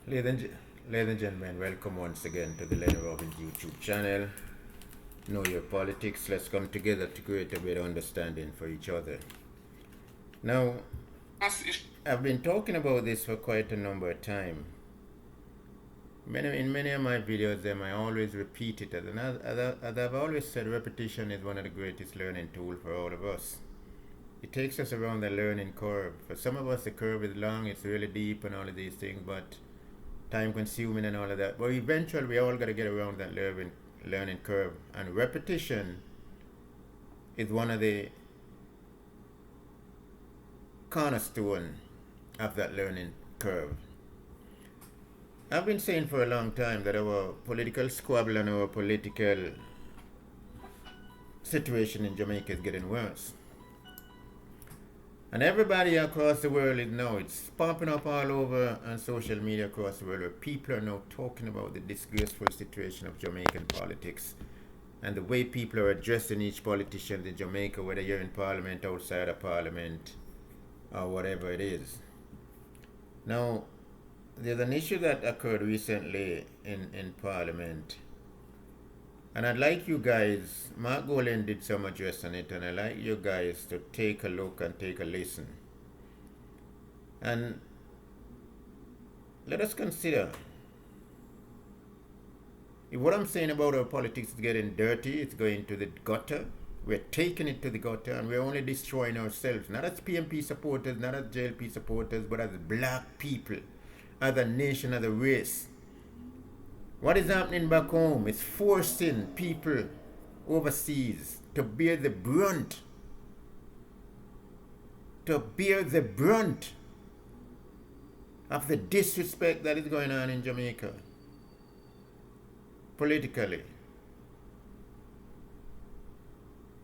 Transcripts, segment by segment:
Ladies and, ladies and gentlemen, welcome once again to the Lenny Robbins YouTube channel. Know your politics. Let's come together to create a better understanding for each other. Now, I've been talking about this for quite a number of time. In many of my videos, I always repeat it. As I've always said, repetition is one of the greatest learning tools for all of us. It takes us around the learning curve. For some of us, the curve is long, it's really deep and all of these things, but time consuming and all of that. But eventually, we all got to get around that learning curve. And repetition is one of the cornerstone of that learning curve. I've been saying for a long time that our political squabble and our political situation in Jamaica is getting worse. And everybody across the world is now, it's popping up all over on social media across the world where people are now talking about the disgraceful situation of Jamaican politics and the way people are addressing each politician in Jamaica, whether you're in parliament, outside of parliament, or whatever it is. Now, there's an issue that occurred recently in parliament. And I'd like you guys, Mark Golan did some address on it, and I'd like you guys to take a look and take a listen. And let us consider, if what I'm saying about our politics is getting dirty, it's going to the gutter, we're taking it to the gutter, and we're only destroying ourselves, not as PNP supporters, not as JLP supporters, but as black people, as a nation, as a race. What is happening back home is forcing people overseas to bear the brunt of the disrespect that is going on in Jamaica politically.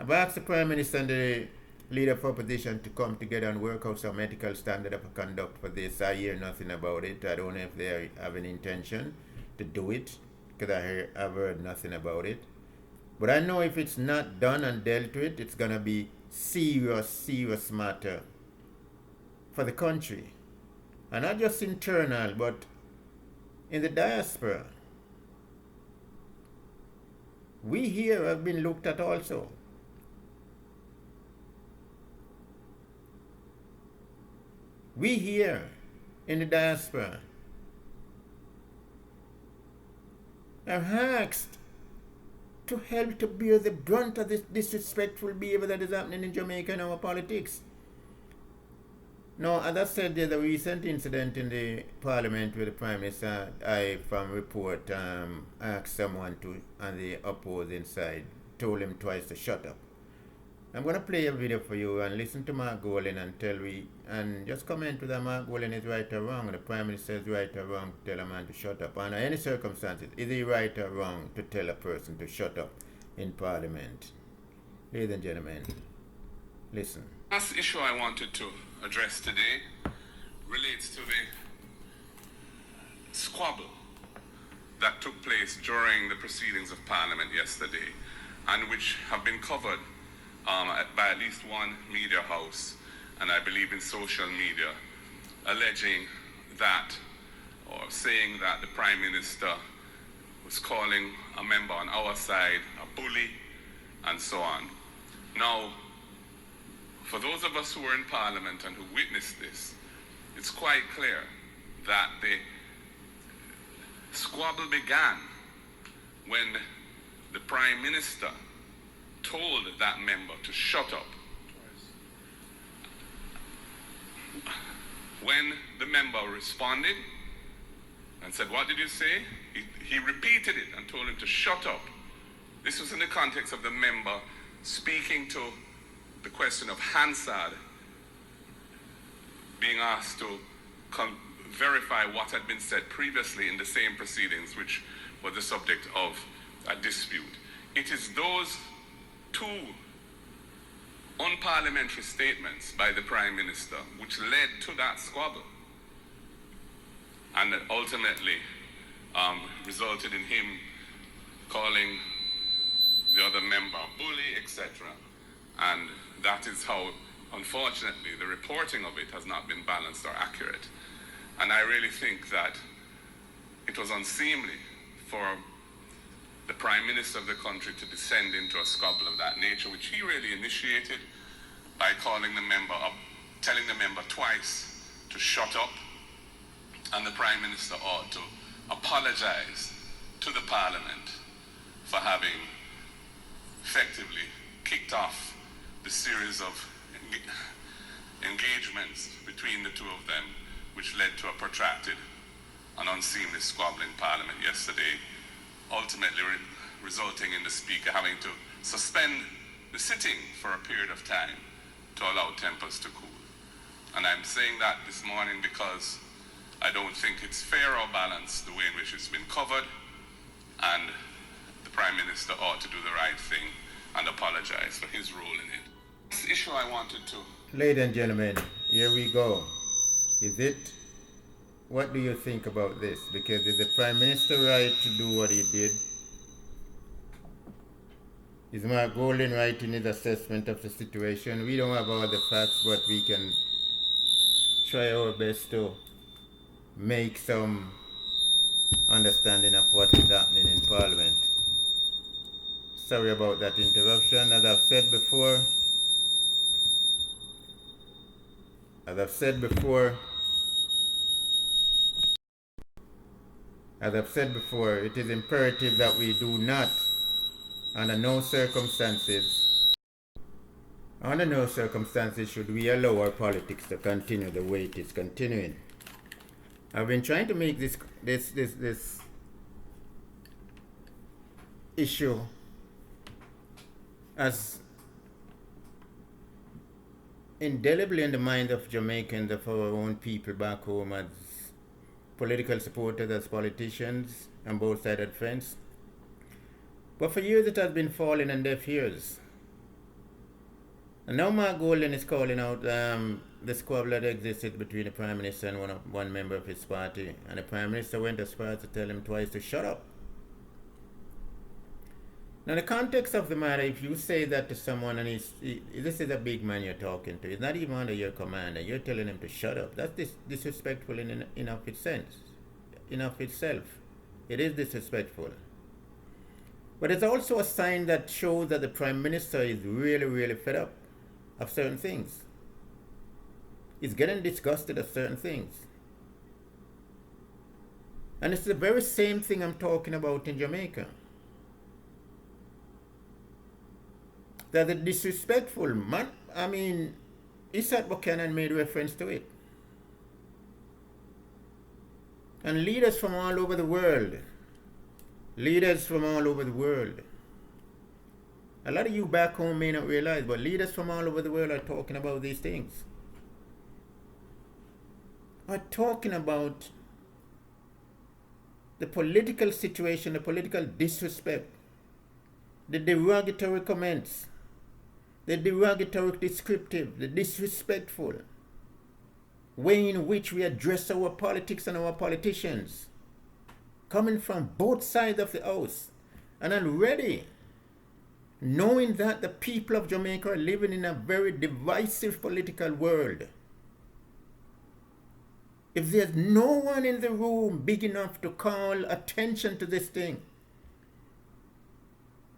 I've asked the Prime Minister and the leader of opposition to come together and work out some ethical standard of conduct for this. I hear nothing about it. I don't know if they have an intention to do it, because I've heard nothing about it. But I know if it's not done and dealt with, it's going to be serious matter for the country. And not just internal, but in the diaspora. We here have been looked at also. We here in the diaspora are asked to help to bear the brunt of this disrespectful behavior that is happening in Jamaica in our politics. Now, as I said, there's a recent incident in the parliament where the Prime Minister, from report, asked someone on the opposing side, told him twice to shut up. I'm going to play a video for you and listen to Mark Golan and just comment whether Mark Golan is right or wrong, or the Prime Minister is right or wrong to tell a man to shut up. Under any circumstances, is he right or wrong to tell a person to shut up in Parliament? Ladies and gentlemen, listen. The last issue I wanted to address today relates to the squabble that took place during the proceedings of Parliament yesterday, and which have been covered by at least one media house, and I believe in social media, alleging that, or saying that the Prime Minister was calling a member on our side a bully, and so on. Now, for those of us who were in Parliament and who witnessed this, it's quite clear that the squabble began when the Prime Minister told that member to shut up. When the member responded and said, "What did you say?" He repeated it and told him to shut up. This was in the context of the member speaking to the question of Hansard, being asked to verify what had been said previously in the same proceedings, which were the subject of a dispute. It is those two unparliamentary statements by the Prime Minister which led to that squabble, and ultimately resulted in him calling the other member a bully, etc. And that is how, unfortunately, the reporting of it has not been balanced or accurate. And I really think that it was unseemly for the Prime Minister of the country to descend into a squabble of that nature, which he really initiated by calling the member up, telling the member twice to shut up, and the Prime Minister ought to apologize to the Parliament for having effectively kicked off the series of engagements between the two of them, which led to a protracted and unseemly squabble in Parliament yesterday, ultimately resulting in the Speaker having to suspend the sitting for a period of time to allow tempers to cool. And I'm saying that this morning because I don't think it's fair or balanced the way in which it's been covered, and the Prime Minister ought to do the right thing and apologize for his role in it. This issue I wanted to... Ladies and gentlemen, here we go. Is it? What do you think about this? Because is the Prime Minister right to do what he did? Is Mark Golden right in his assessment of the situation? We don't have all the facts, but we can try our best to make some understanding of what is happening in Parliament. Sorry about that interruption. As I've said before, it is imperative that we do not, under no circumstances should we allow our politics to continue the way it is continuing. I've been trying to make this issue as indelibly in the mind of Jamaicans, of our own people back home, as political supporters, as politicians on both sides of the fence. But for years it has been falling on deaf ears. And now Mark Golden is calling out the squabble that existed between the Prime Minister and one member of his party. And the Prime Minister went as far as to tell him twice to shut up. Now, the context of the matter, if you say that to someone and this is a big man you're talking to, he's not even under your command, and you're telling him to shut up, that's disrespectful in of itself. It is disrespectful. But it's also a sign that shows that the Prime Minister is really, really fed up of certain things. He's getting disgusted at certain things. And it's the very same thing I'm talking about in Jamaica. That the disrespectful man, Isaac Buchanan made reference to it. And leaders from all over the world, a lot of you back home may not realize, but leaders from all over the world are talking about these things. Are talking about the political situation, the political disrespect, the derogatory comments, the derogatory descriptive, the disrespectful way in which we address our politics and our politicians, coming from both sides of the house, and already knowing that the people of Jamaica are living in a very divisive political world. If there's no one in the room big enough to call attention to this thing,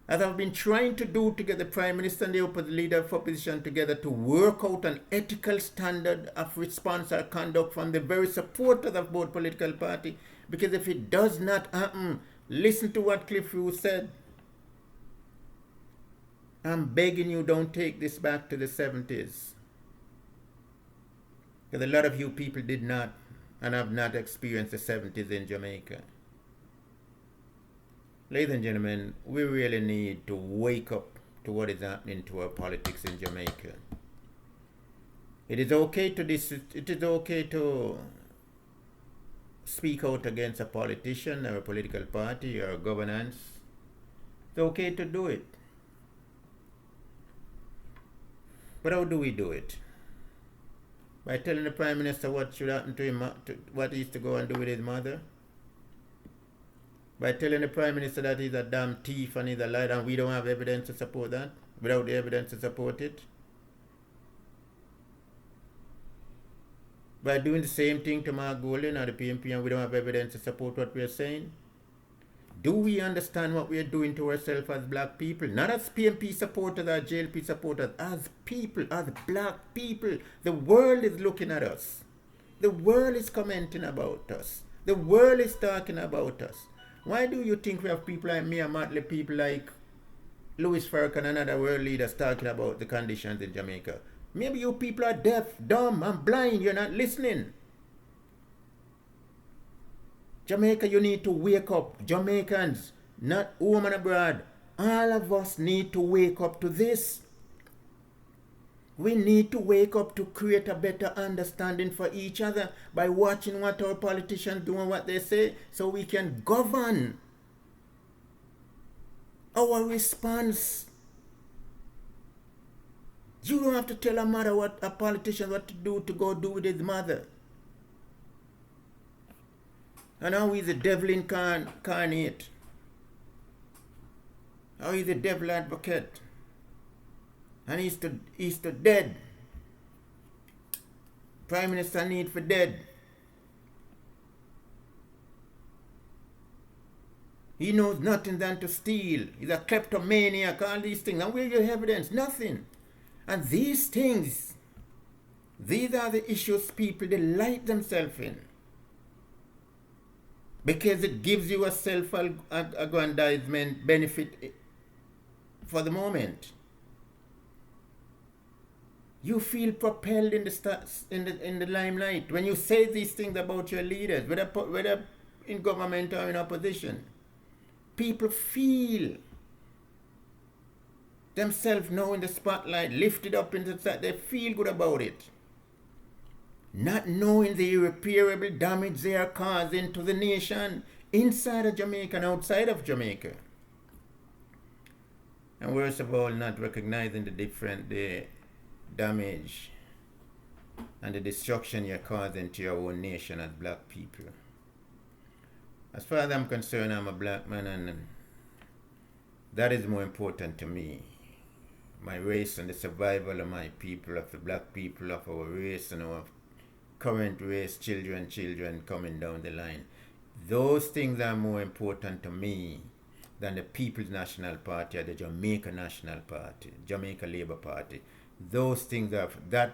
as I've been trying to do to get the Prime Minister and the leader of opposition together to work out an ethical standard of response or conduct from the very supporters of both political parties, because if it does not happen, listen to what Cliff Hughes said. I'm begging you, don't take this back to the 70s. Because a lot of you people did not and have not experienced the 70s in Jamaica. Ladies and gentlemen, we really need to wake up to what is happening to our politics in Jamaica. It is okay to speak out against a politician or a political party or a governance. It's okay to do it. But how do we do it? By telling the Prime Minister what should happen to him, what he's to go and do with his mother? By telling the Prime Minister that he's a damn thief and he's a liar, and we don't have evidence to support that, without the evidence to support it? By doing the same thing to Mark Golden or the PNP and we don't have evidence to support what we are saying? Do we understand what we are doing to ourselves as black people? Not as PNP supporters or JLP supporters, as people, as black people. The world is looking at us. The world is commenting about us. The world is talking about us. Why do you think we have people like me and Motley, people like Louis Farrakhan and other world leaders talking about the conditions in Jamaica? Maybe you people are deaf, dumb, and blind. You're not listening. Jamaica, you need to wake up. Jamaicans, not home and abroad. All of us need to wake up to this. We need to wake up to create a better understanding for each other by watching what our politicians do and what they say so we can govern our response. You don't have to tell a politician what to do to go do with his mother. And how he's the devil incarnate. How he's the devil advocate. And he's to dead. Prime Minister need for dead. He knows nothing than to steal. He's a kleptomaniac, all these things. And where your evidence? Nothing. And these things, these are the issues people delight themselves in. Because it gives you a self-aggrandizement benefit for the moment. You feel propelled in the limelight when you say these things about your leaders, whether in government or in opposition. People feel themselves now in the spotlight, lifted up into the they feel good about it. Not knowing the irreparable damage they are causing to the nation inside of Jamaica and outside of Jamaica. And worst of all, not recognizing the damage and the destruction you're causing to your own nation as black people. As far as I'm concerned, I'm a black man, and that is more important to me. My race and the survival of my people, of the black people, of our race and our current race, children coming down the line. Those things are more important to me than the People's National Party or the Jamaica National Party, Jamaica Labour Party. Those things are that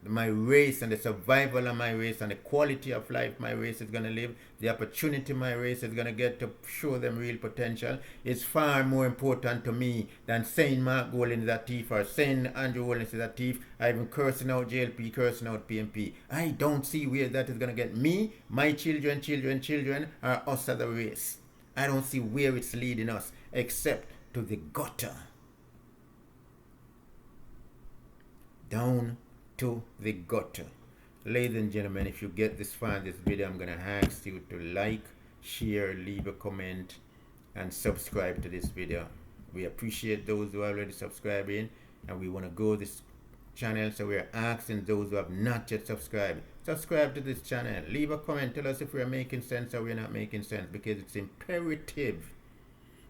my race and the survival of my race and the quality of life my race is going to live, the opportunity my race is going to get to show them real potential is far more important to me than saying Mark Golding is a thief or saying Andrew Holness is a thief, or even cursing out JLP, cursing out PNP. I don't see where that is going to get me, my children, or us as a race. I don't see where it's leading us except to the gutter. Down to the gutter. Ladies and gentlemen, if you get this far in this video, I'm going to ask you to like, share, leave a comment, and subscribe to this video. We appreciate those who are already subscribing, and we want to grow this channel, so we're asking those who have not yet subscribed, subscribe to this channel, leave a comment, tell us if we're making sense or we're not making sense, because it's imperative.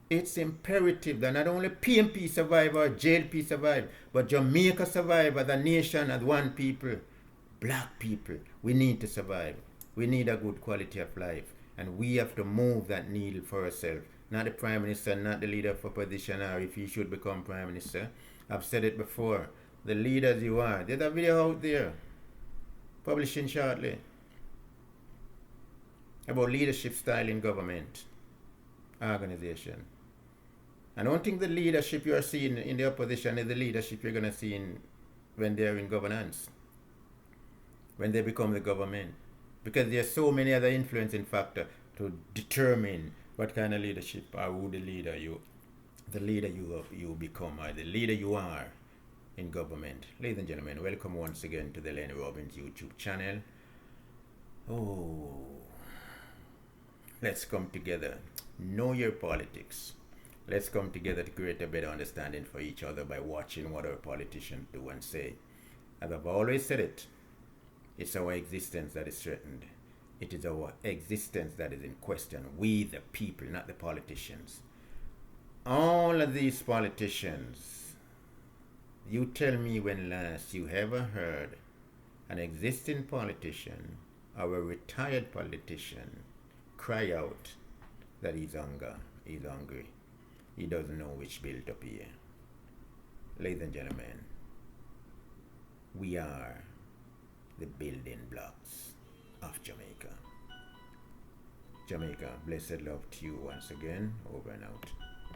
It's imperative that not only PNP survive or JLP survive, but Jamaica survive as a nation, as one people, black people. We need to survive. We need a good quality of life. And we have to move that needle for ourselves. Not the Prime Minister, not the leader of opposition, or if he should become Prime Minister. I've said it before. The leaders you are. There's a video out there, publishing shortly, about leadership style in government organization. I don't think the leadership you are seeing in the opposition is the leadership you're going to see when they're in governance, when they become the government. Because there's so many other influencing factors to determine what kind of leadership or who the leader you become, or the leader you are in government. Ladies and gentlemen, welcome once again to the Lennie Robbins YouTube channel. Oh, let's come together. Know your politics. Let's come together to create a better understanding for each other by watching what our politicians do and say. As I've always said it, it's our existence that is threatened. It is our existence that is in question. We the people, not the politicians. All of these politicians, you tell me when last you ever heard an existing politician or a retired politician cry out that he's hungry. He doesn't know which built up here. Ladies and gentlemen, we are the building blocks of Jamaica. Jamaica, blessed love to you once again. Over and out.